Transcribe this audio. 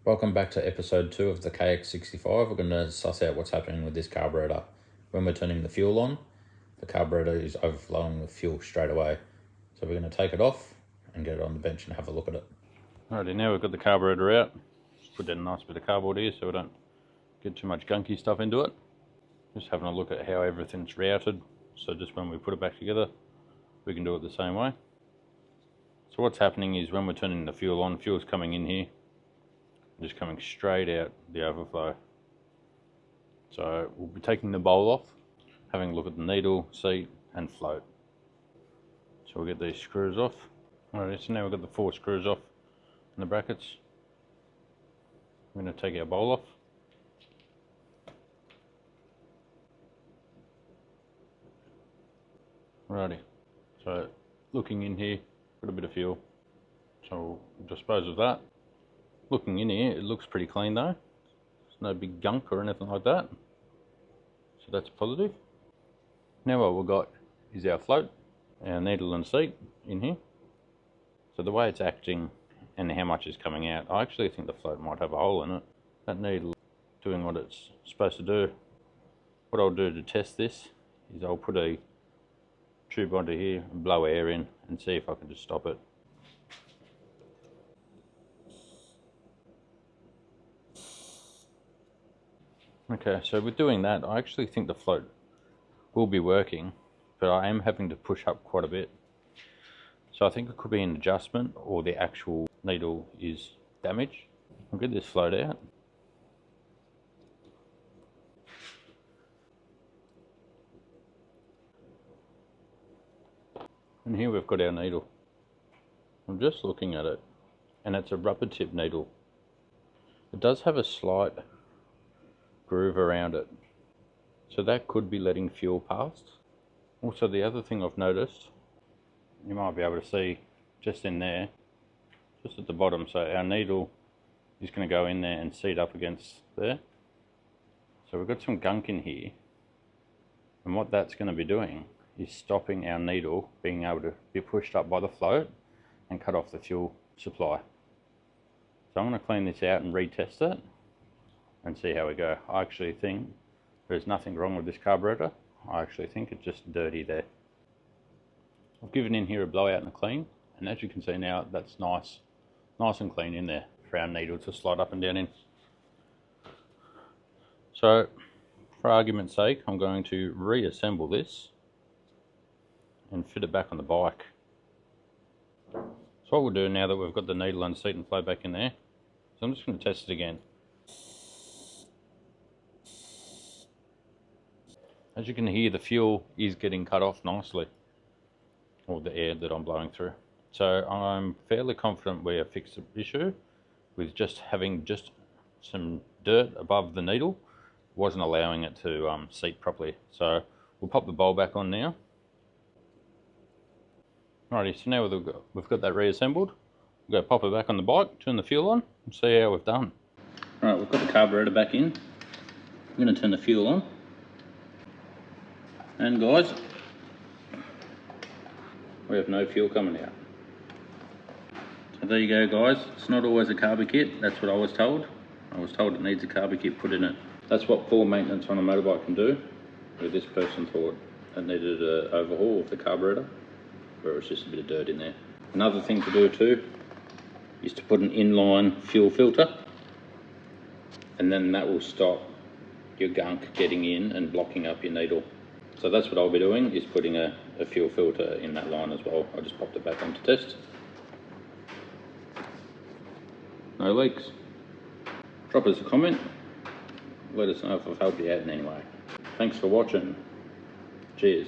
Welcome back to episode 2 of the KX65. We're going to suss out what's happening with this carburetor. When we're turning the fuel on, the carburetor is overflowing with fuel straight away. So we're going to take it off and get it on the bench and have a look at it. Alrighty, now we've got the carburetor out. Just put in a nice bit of cardboard here so we don't get too much gunky stuff into it. Just having a look at how everything's routed. So just when we put it back together, we can do it the same way. So what's happening is when we're turning the fuel on, fuel's coming in here. Just coming straight out the overflow. So we'll be taking the bowl off, having a look at the needle, seat and float. So we'll get these screws off. Alright, so now we've got the 4 screws off in the brackets. I'm going to take our bowl off. Alrighty, so looking in here, got a bit of fuel. So we'll dispose of that. Looking in here, it looks pretty clean though. There's no big gunk or anything like that. So that's positive. Now what we've got is our float, our needle and seat in here. So the way it's acting and how much is coming out, I actually think the float might have a hole in it. That needle doing what it's supposed to do. What I'll do to test this is I'll put a tube onto here and blow air in and see if I can just stop it. Okay, so with doing that, I actually think the float will be working, but I am having to push up quite a bit. So I think it could be an adjustment or the actual needle is damaged. I'll get this float out. And here we've got our needle. I'm just looking at it, and it's a rubber tip needle. It does have a slight groove around it, so that could be letting fuel past. Also, the other thing I've noticed, you might be able to see just in there, just at the bottom, so our needle is going to go in there and seat up against there. So we've got some gunk in here, and what that's going to be doing is stopping our needle being able to be pushed up by the float and cut off the fuel supply. So I'm going to clean this out and retest it and see how we go. I actually think there's nothing wrong with this carburetor. I actually think it's just dirty there. I've given in here a blowout and a clean, and as you can see now, that's nice and clean in there for our needle to slide up and down in. So for argument's sake, I'm going to reassemble this and fit it back on the bike. So what we'll do now that we've got the needle and seat and flow back in there, so I'm just going to test it again. As you can hear, the fuel is getting cut off nicely, or the air that I'm blowing through. So I'm fairly confident we have fixed the issue with just having just some dirt above the needle. Wasn't allowing it to seat properly. So we'll pop the bowl back on now. Alrighty, so now we've got that reassembled. We'll go pop it back on the bike, turn the fuel on, and see how we've done. Alright, we've got the carburetor back in. I'm going to turn the fuel on. And guys, we have no fuel coming out. So there you go guys, it's not always a carby kit, that's what I was told. I was told it needs a carby kit put in it. That's what poor maintenance on a motorbike can do. But this person thought it needed an overhaul of the carburetor, where it was just a bit of dirt in there. Another thing to do too is to put an inline fuel filter, and then that will stop your gunk getting in and blocking up your needle. So that's what I'll be doing, is putting a fuel filter in that line as well. I just popped it back on to test. No leaks. Drop us a comment. Let us know if I've helped you out in any way. Thanks for watching. Cheers.